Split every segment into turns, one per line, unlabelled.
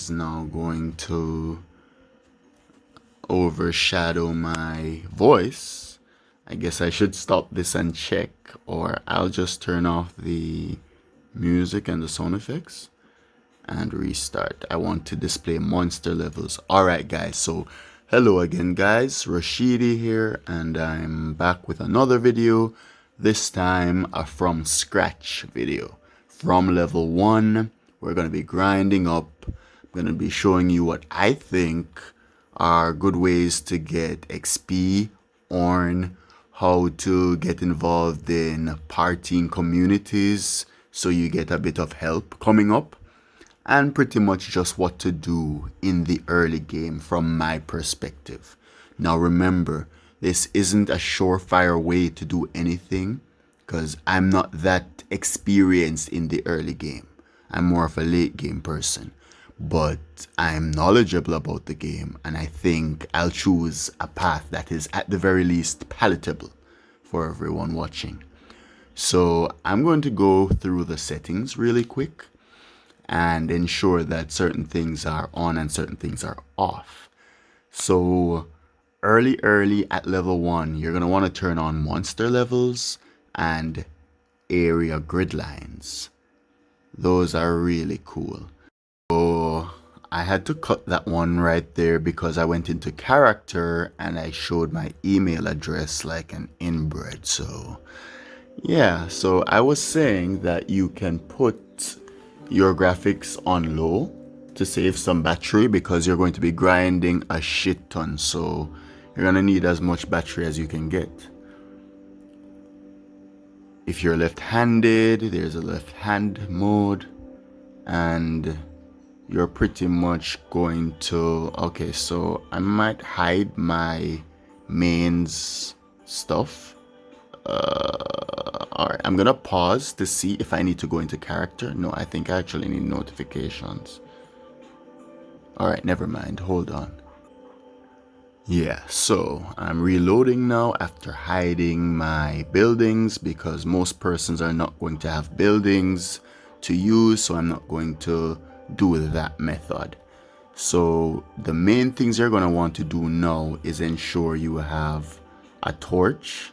is now going to overshadow my voice. I guess I should stop this and check, or I'll just turn off the music and the sound effects and restart. I want to display monster levels. Alright guys, so hello again guys, Rashidi here, and I'm back with another video. This time a from scratch video. From level 1, we're going to be grinding up. I'm going to be showing you what I think are good ways to get XP, Orn, how to get involved in partying communities so you get a bit of help coming up, and pretty much just what to do in the early game from my perspective. Now remember, this isn't a surefire way to do anything because I'm not that experienced in the early game. I'm more of a late game person, but I'm knowledgeable about the game, and I think I'll choose a path that is at the very least palatable for everyone watching. So I'm going to go through the settings really quick and ensure that certain things are on and certain things are off. So early at level 1, you're going to want to turn on monster levels and area grid lines. Those are really cool. So I had to cut that one right there because I went into character and I showed my email address like an inbred. So yeah, so I was saying that you can put your graphics on low to save some battery because you're going to be grinding a shit ton. So you're going to need as much battery as you can get. If you're left-handed, there's a left-hand mode, and you're pretty much going to, okay, so I might hide my mains stuff. Alright, I'm gonna pause to see if I need to go into character. No, I think I actually need notifications. Alright, never mind, hold on. Yeah, so I'm reloading now after hiding my buildings because most persons are not going to have buildings to use, so I'm not going to do that method. So the main things you're going to want to do now is ensure you have a torch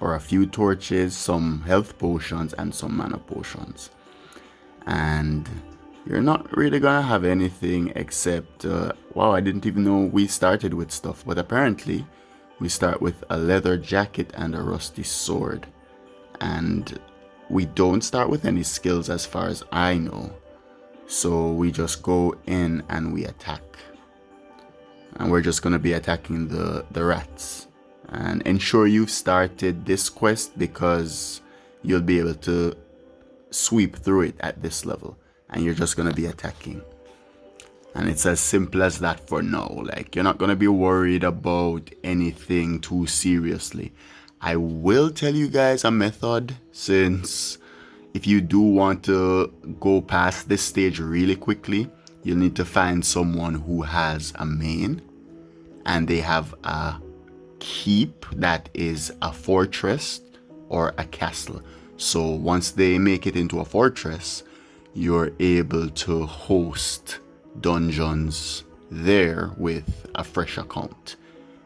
or a few torches, some health potions, and some mana potions. And you're not really gonna have anything except, wow, I didn't even know we started with stuff, but apparently we start with a leather jacket and a rusty sword. And we don't start with any skills as far as I know. So we just go in and we attack. And we're just gonna be attacking the rats. And ensure you've started this quest because you'll be able to sweep through it at this level. And you're just going to be attacking. And it's as simple as that for now. Like, you're not going to be worried about anything too seriously. I will tell you guys a method, since if you do want to go past this stage really quickly, you'll need to find someone who has a main and they have a keep that is a fortress or a castle. So once they make it into a fortress, you're able to host dungeons there with a fresh account,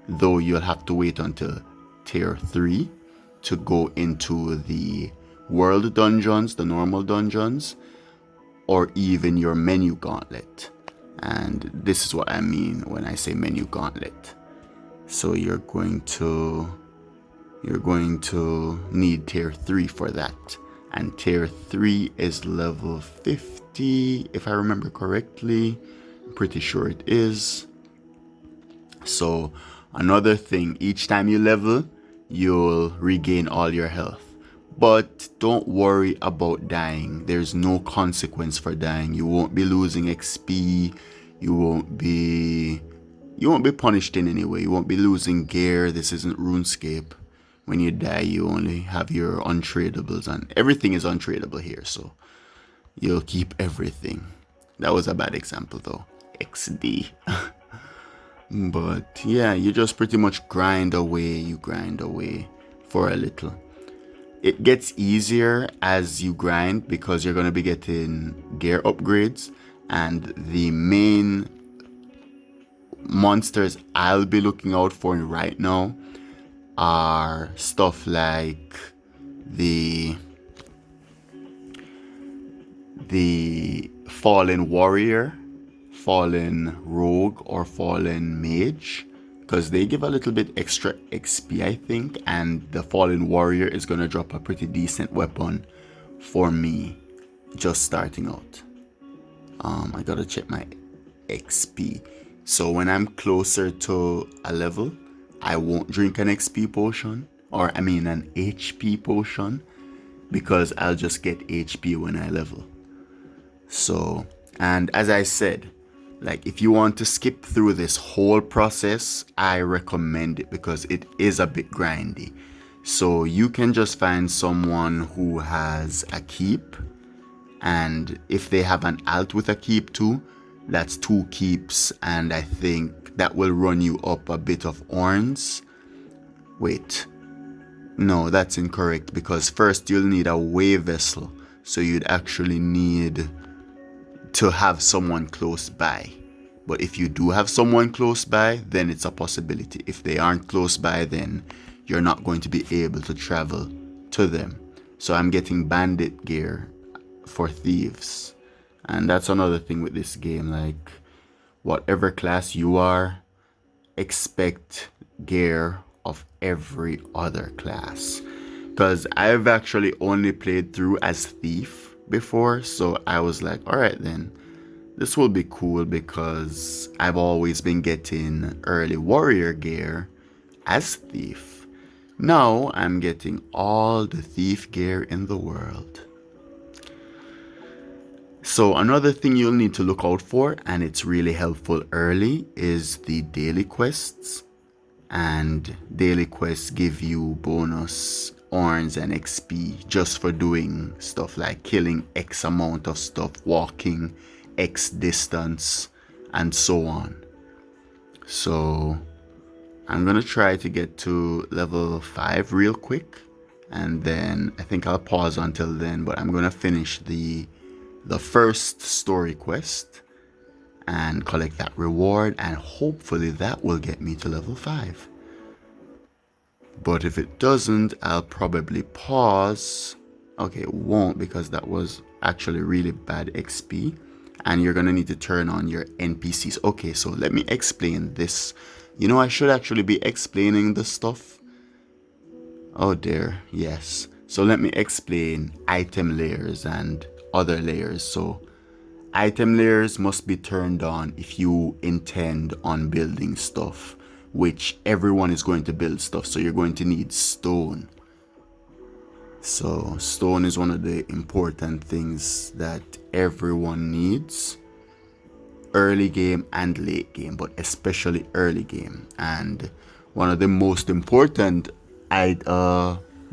though you'll have to wait until tier 3 to go into the world dungeons, the normal dungeons, or even your menu gauntlet. And this is what I mean when I say menu gauntlet. So you're going to need tier 3 for that. And tier 3 is level 50, if I remember correctly. I'm pretty sure it is. So another thing, each time you level, you'll regain all your health. But don't worry about dying. There's no consequence for dying. You won't be losing XP. You won't be punished in any way. You won't be losing gear. This isn't RuneScape. When you die, you only have your untradables, and everything is untradeable here, so you'll keep everything. That was a bad example though. XD. But yeah, you just pretty much grind away. For a little. It gets easier as you grind because you're going to be getting gear upgrades, And the main monsters I'll be looking out for right now are stuff like the fallen warrior, fallen rogue, or fallen mage, because they give a little bit extra XP, I think, and the fallen warrior is gonna drop a pretty decent weapon for me just starting out. I gotta check my XP. So when I'm closer to a level, I won't drink an XP potion, or I mean an HP potion, because I'll just get HP when I level. So, and as I said, like if you want to skip through this whole process, I recommend it because it is a bit grindy. So you can just find someone who has a keep, and if they have an alt with a keep too, that's 2 keeps, and I think that will run you up a bit of orns. Wait, no, that's incorrect, because first you'll need a way vessel, so you'd actually need to have someone close by. But if you do have someone close by, then it's a possibility. If they aren't close by, then you're not going to be able to travel to them. So I'm getting bandit gear for thieves. And that's another thing with this game, like whatever class you are, expect gear of every other class. Because I've actually only played through as thief before, so I was like, alright then, this will be cool because I've always been getting early warrior gear as thief. Now I'm getting all the thief gear in the world. So another thing you'll need to look out for, and it's really helpful early, is the daily quests. And daily quests give you bonus orns and XP just for doing stuff like killing X amount of stuff, walking X distance, and so on. So I'm gonna try to get to level 5 real quick, and then I think I'll pause until then, but I'm gonna finish the first story quest and collect that reward, and hopefully that will get me to level 5. But if it doesn't, I'll probably pause. Okay, it won't, because that was actually really bad XP, and you're gonna need to turn on your NPCs. Okay, so let me explain this. You know, I should actually be explaining the stuff. Oh dear, yes. So let me explain item layers and other layers. So item layers must be turned on if you intend on building stuff, which everyone is going to build stuff, so you're going to need stone. So stone is one of the important things that everyone needs, early game and late game, but especially early game. And one of the most important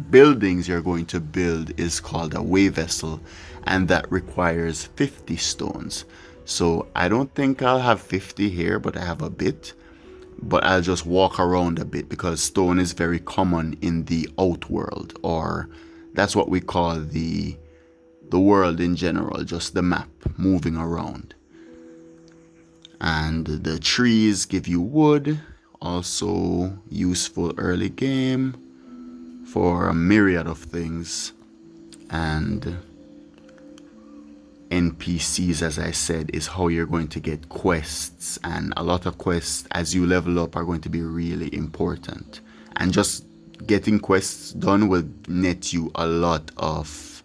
buildings you're going to build is called a way vessel, and that requires 50 stones. So I don't think I'll have 50 here, but I have a bit. But I'll just walk around a bit because stone is very common in the outworld, or that's what we call the world in general, just the map moving around. And the trees give you wood, also useful early game for a myriad of things. And NPCs, as I said, is how you're going to get quests, and a lot of quests as you level up are going to be really important, and just getting quests done will net you a lot of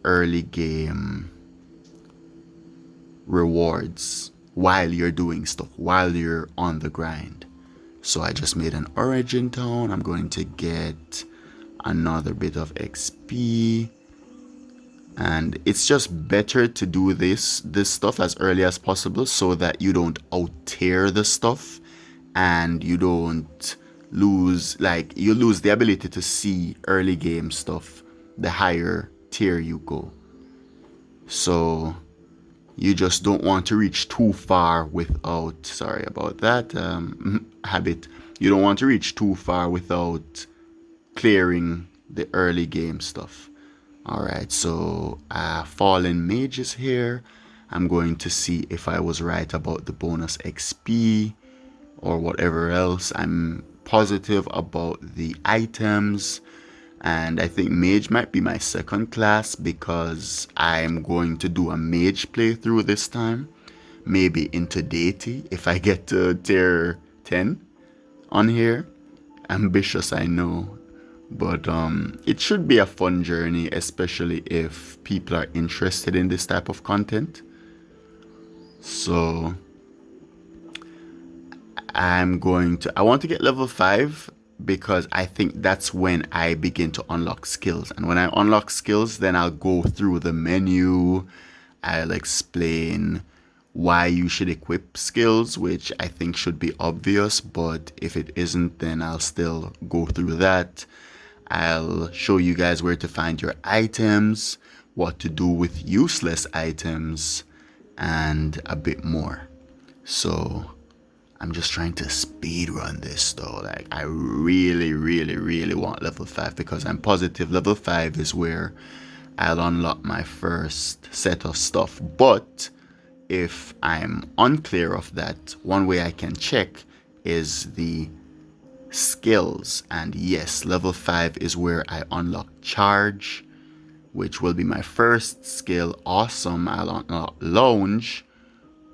early game rewards while you're doing stuff, while you're on the grind. So I just made an origin town. I'm going to get another bit of XP. And it's just better to do this stuff as early as possible so that you don't out-tier the stuff and you don't lose, like, you lose the ability to see early game stuff the higher tier you go. So you just don't want to reach too far without, sorry about that, habit. You don't want to reach too far without clearing the early game stuff. Alright, so Fallen Mage is here. I'm going to see if I was right about the bonus XP or whatever else. I'm positive about the items, and I think Mage might be my second class because I'm going to do a Mage playthrough this time. Maybe into deity if I get to tier 10 on here. Ambitious, I know, but it should be a fun journey, especially if people are interested in this type of content. So I want to get level 5 because I think that's when I begin to unlock skills. And when I unlock skills, then I'll go through the menu. I'll explain why you should equip skills, which I think should be obvious, but if it isn't, then I'll still go through that. I'll show you guys where to find your items, what to do with useless items, and a bit more. So I'm just trying to speed run this though. Like, I really want level 5 because I'm positive level 5 is where I'll unlock my first set of stuff. But if I'm unclear of that, one way I can check is the skills. And yes, level 5 is where I unlock charge, which will be my first skill. Awesome. I'll unlock lounge.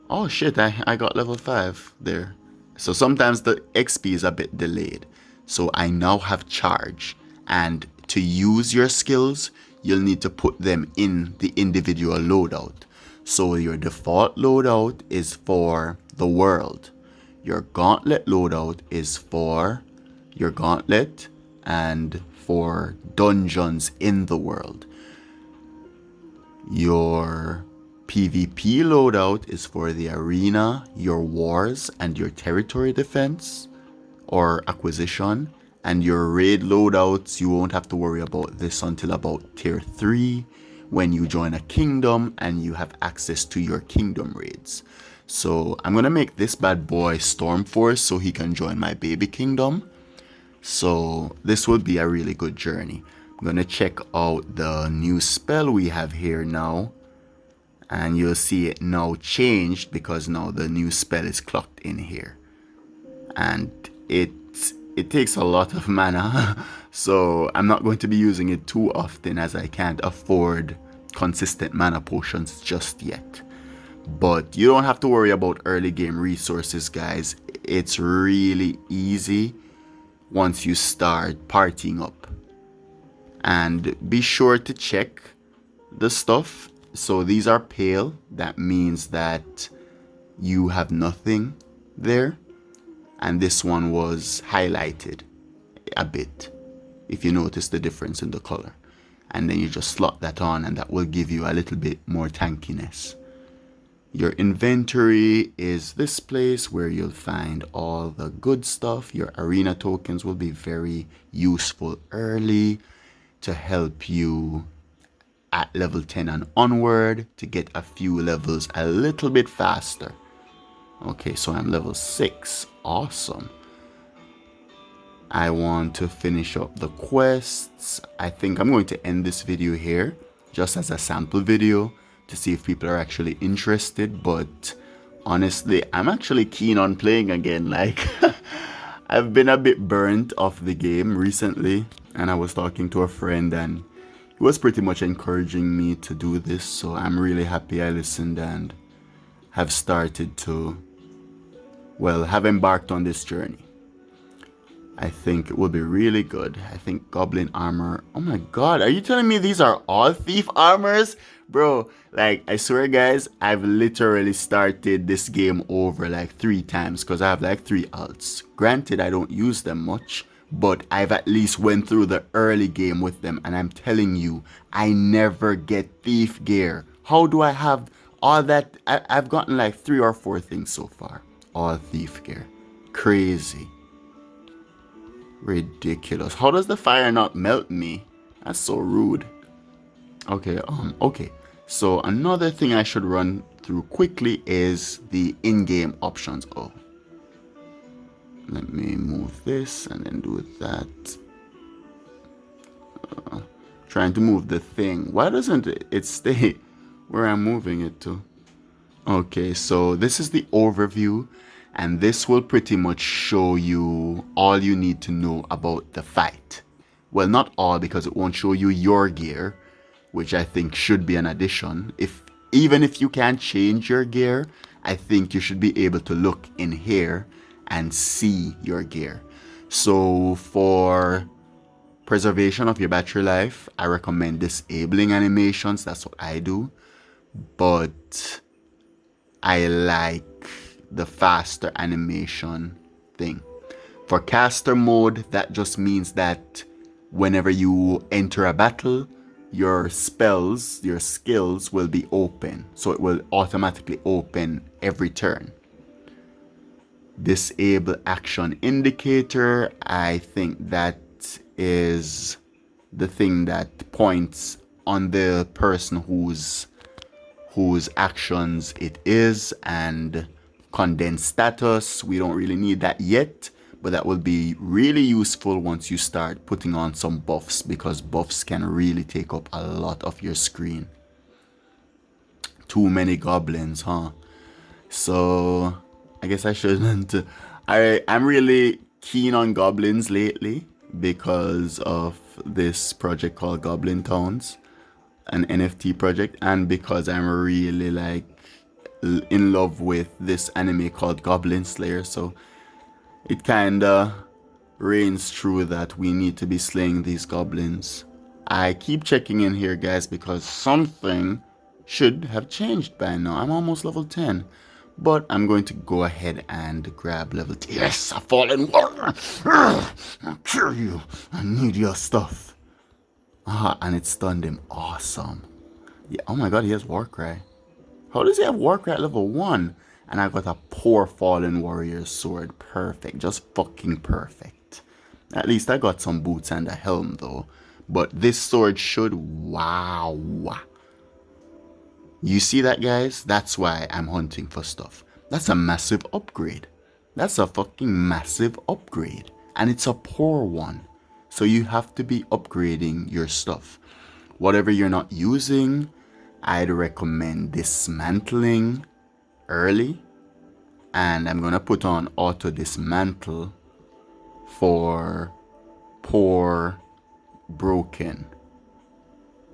Oh shit, I got level 5 there. So sometimes the XP is a bit delayed. So I now have charge. And to use your skills, you'll need to put them in the individual loadout. So your default loadout is for the world. Your gauntlet loadout is for your gauntlet and for dungeons in the world. Your PvP loadout is for the arena, your wars, and your territory defense or acquisition. And your raid loadouts, you won't have to worry about this until about tier 3 when you join a kingdom and you have access to your kingdom raids. So I'm going to make this bad boy Stormforce so he can join my baby kingdom. So this will be a really good journey. I'm going to check out the new spell we have here now. And you'll see it now changed because now the new spell is clocked in here. And it takes a lot of mana. So I'm not going to be using it too often as I can't afford consistent mana potions just yet. But you don't have to worry about early game resources, guys. It's really easy once you start partying up. And be sure to check the stuff. So these are pale. That means that you have nothing there. And this one was highlighted a bit, if you notice the difference in the color. And then you just slot that on and that will give you a little bit more tankiness. Your inventory is this place where you'll find all the good stuff. Your arena tokens will be very useful early to help you at level 10 and onward to get a few levels a little bit faster. Okay, so I'm level 6. Awesome. I want to finish up the quests. I think I'm going to end this video here just as a sample video to see if people are actually interested. But honestly, I'm actually keen on playing again. Like, I've been a bit burnt off the game recently, and I was talking to a friend and he was pretty much encouraging me to do this. So I'm really happy I listened and have started to, well, have embarked on this journey. I think it will be really good. I think goblin armor. Oh my god, are you telling me these are all thief armors? Bro, like, I swear guys, I've literally started this game over like 3 times because I have like 3 alts. Granted, I don't use them much, but I've at least went through the early game with them, and I'm telling you, I never get thief gear. How do I have all that? I've gotten like 3 or 4 things so far. All thief gear. Crazy. Ridiculous. How does the fire not melt me? That's so rude. Okay, okay. So another thing I should run through quickly is the in-game options. Oh. Let me move this and then do that. Trying to move the thing. Why doesn't it stay where I'm moving it to? Okay, so this is the overview, and this will pretty much show you all you need to know about the fight. Well, not all, because it won't show you your gear, which I think should be an addition. Even if you can't change your gear, I think you should be able to look in here and see your gear. So for preservation of your battery life, I recommend disabling animations. That's what I do. But I like the faster animation thing. For caster mode, that just means that whenever you enter a battle, your spells, your skills will be open. So it will automatically open every turn. Disable action indicator, I think that is the thing that points on the person whose actions it is, and condensed status, we don't really need that yet, but that will be really useful once you start putting on some buffs, because buffs can really take up a lot of your screen. Too many goblins, huh? So I guess I shouldn't. I'm really keen on goblins lately because of this project called Goblin Towns, an NFT project, and because I'm really like in love with this anime called Goblin Slayer, so it kinda reigns true that we need to be slaying these goblins. I keep checking in here, guys, because something should have changed by now. I'm almost level 10, but I'm going to go ahead and grab level 10. Yes, a fallen warrior. I'll kill you. I need your stuff. Ah, and it stunned him. Awesome. Yeah. Oh my god, he has Warcry. How does he have Warcry at level 1? And I got a poor Fallen Warrior sword. Perfect. Just fucking perfect. At least I got some boots and a helm though. But this sword should... Wow. You see that, guys? That's why I'm hunting for stuff. That's a massive upgrade. That's a fucking massive upgrade. And it's a poor one. So you have to be upgrading your stuff. Whatever you're not using, I'd recommend dismantling early. And I'm going to put on auto dismantle for poor broken,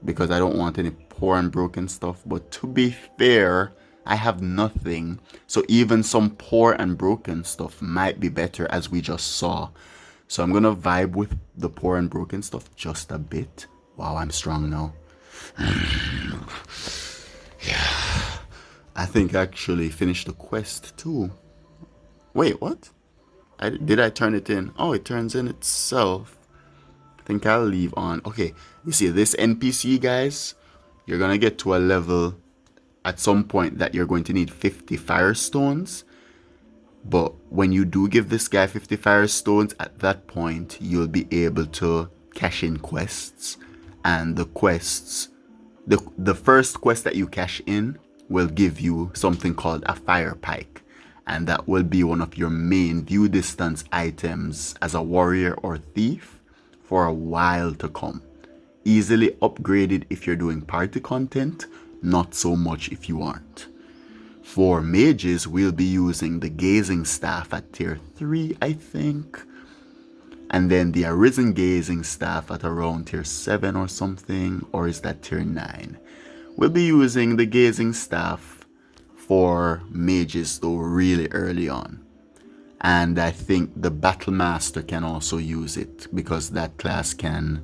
because I don't want any poor and broken stuff. But to be fair, I have nothing. So even some poor and broken stuff might be better, as we just saw. So I'm going to vibe with the poor and broken stuff just a bit. Wow, I'm strong now. Yeah. I think I actually finished the quest too. Wait, what? Did I turn it in? Oh, it turns in itself. I think I'll leave on. Okay, you see this NPC, guys? You're going to get to a level at some point that you're going to need 50 firestones. But when you do give this guy 50 firestones, at that point, you'll be able to cash in quests. And the quests, the first quest that you cash in will give you something called a fire pike. And that will be one of your main view distance items as a warrior or thief for a while to come. Easily upgraded if you're doing party content, not so much if you aren't. For mages, we'll be using the gazing staff at tier 3, I think. And then the arisen gazing staff at around tier 7 or something. Or is that tier 9? We'll be using the gazing staff for mages though really early on. And I think the battle master can also use it, because that class can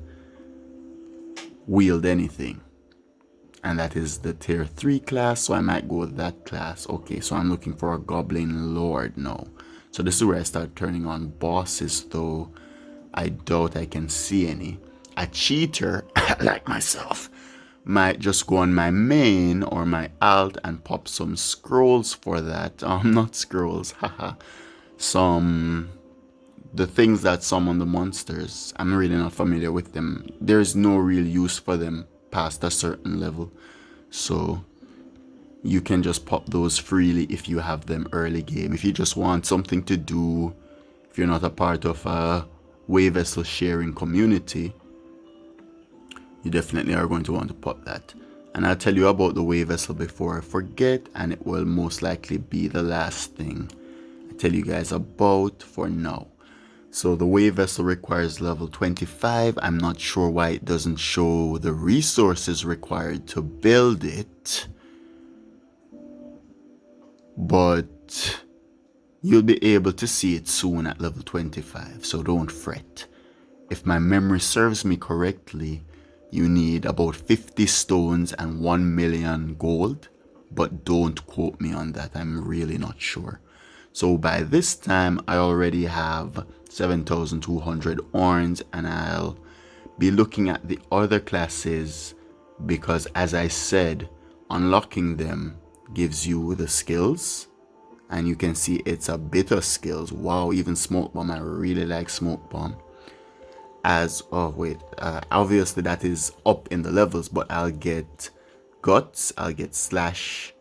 wield anything. And that is the tier 3 class, so I might go with that class. Okay, so I'm looking for a goblin lord now. So this is where I start turning on bosses, though I doubt I can see any. A cheater, like myself, might just go on my main or my alt and pop some scrolls for that. Not scrolls, haha. The things that summon the monsters. I'm really not familiar with them. There's no real use for them past a certain level. So you can just pop those freely if you have them early game. If you just want something to do, if you're not a part of a way vessel sharing community, You definitely are going to want to pop that. And I'll tell you about the way vessel before I forget, and it will most likely be the last thing I tell you guys about for now. So the wave vessel requires level 25. I'm not sure why it doesn't show the resources required to build it, but you'll be able to see it soon at level 25, so don't fret. If my memory serves me correctly, you need about 50 stones and 1 million gold, but don't quote me on that, I'm really not sure. So by this time, I already have 7,200 orns, and I'll be looking at the other classes because, as I said, unlocking them gives you the skills, and you can see it's a bit of skills. Wow, even smoke bomb, I really like smoke bomb. Obviously that is up in the levels, but I'll get guts, I'll get slash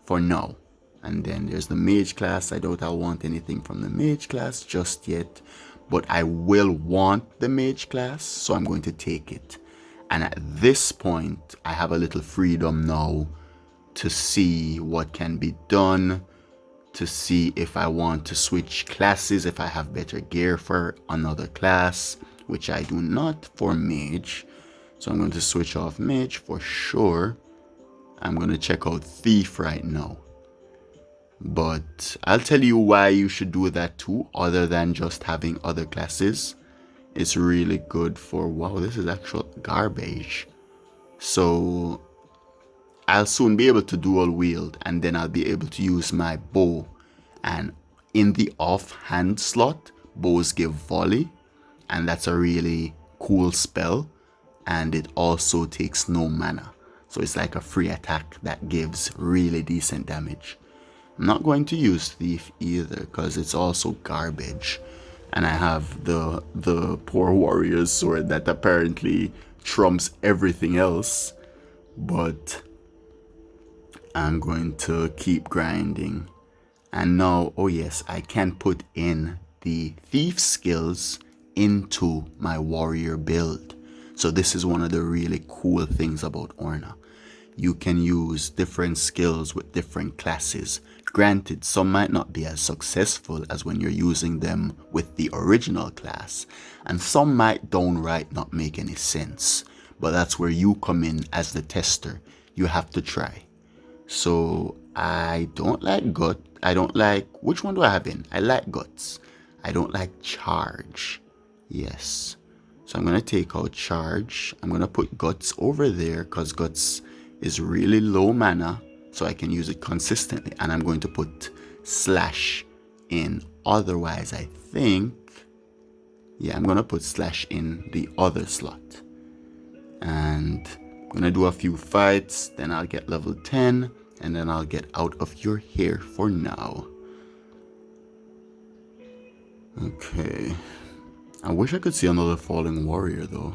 for now. And then there's the mage class. I doubt I'll want anything from the mage class just yet, but I will want the mage class, so I'm going to take it. And at this point, I have a little freedom now to see what can be done, to see if I want to switch classes, if I have better gear for another class, which I do not for mage. So I'm going to switch off mage for sure. I'm going to check out thief right now. But I'll tell you why you should do that too, other than just having other classes. It's really good for, wow, this is actual garbage. So I'll soon be able to dual wield, and then I'll be able to use my bow. And in the offhand slot, bows give volley, and that's a really cool spell. And it also takes no mana. So it's like a free attack that gives really decent damage. I'm not going to use thief either because it's also garbage. And I have the poor warrior's sword that apparently trumps everything else. But I'm going to keep grinding. And now, oh yes, I can put in the thief skills into my warrior build. So this is one of the really cool things about Orna. You can use different skills with different classes. Granted, some might not be as successful as when you're using them with the original class, and some might downright not make any sense. But that's where you come in as the tester. You have to try. So I don't like gut. I don't like, which one do I have in? I like guts. I don't like charge. Yes. So I'm going to take out charge. I'm going to put guts over there because guts is really low mana, so I can use it consistently. And I'm going to put slash in. Otherwise, I think, yeah, I'm going to put slash in the other slot. And I'm going to do a few fights, then I'll get level 10, and then I'll get out of your hair for now. Okay. I wish I could see another falling warrior though.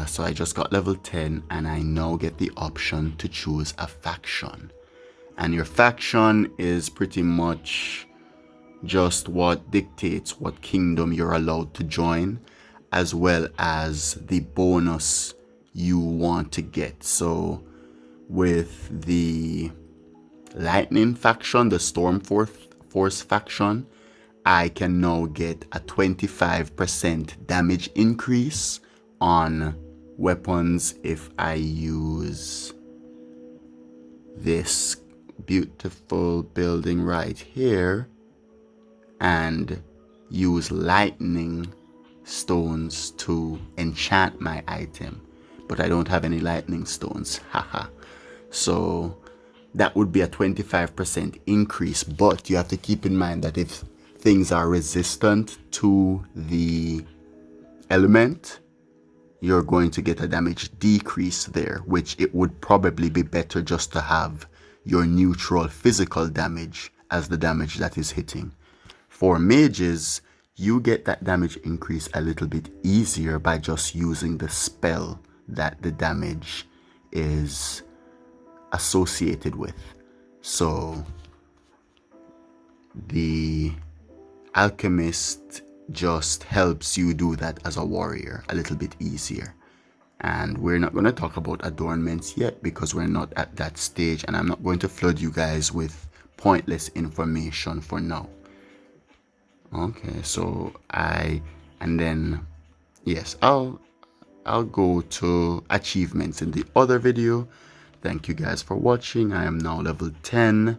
So I just got level 10 and I now get the option to choose a faction. And your faction is pretty much just what dictates what kingdom you're allowed to join, as well as the bonus you want to get. So with the lightning faction, the storm force faction, I can now get a 25% damage increase on weapons if I use this beautiful building right here and use lightning stones to enchant my item. But I don't have any lightning stones, haha. So that would be a 25% increase, but you have to keep in mind that if things are resistant to the element, you're going to get a damage decrease there, which it would probably be better just to have your neutral physical damage as the damage that is hitting. For mages, you get that damage increase a little bit easier by just using the spell that the damage is associated with. So the alchemist just helps you do that as a warrior a little bit easier. And we're not going to talk about adornments yet because we're not at that stage, and I'm not going to flood you guys with pointless information for now. Okay, so and then yes, I'll go to achievements in the other video. Thank you guys for watching. I am now level 10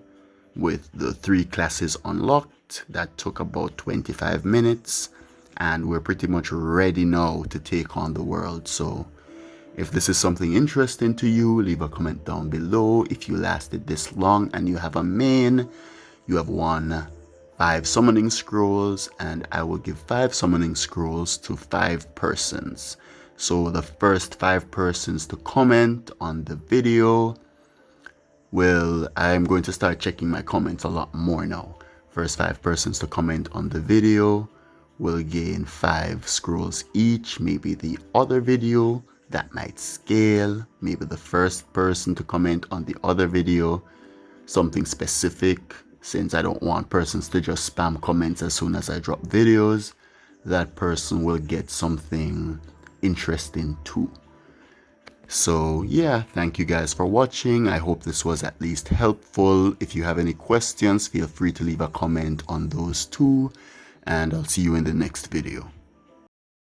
with the 3 classes unlocked. That took about 25 minutes, and we're pretty much ready now to take on the world. So if this is something interesting to you, leave a comment down below. If you lasted this long and you have a main, you have won 5 summoning scrolls, and I will give 5 summoning scrolls to 5 persons. So the first 5 persons to comment on the video I'm going to start checking my comments a lot more now. First 5 persons to comment on the video will gain 5 scrolls each. Maybe the other video that might scale. Maybe the first person to comment on the other video, something specific, since I don't want persons to just spam comments as soon as I drop videos. That person will get something interesting too. So yeah, thank you guys for watching. I hope this was at least helpful. If you have any questions, feel free to leave a comment on those too, and I'll see you in the next video.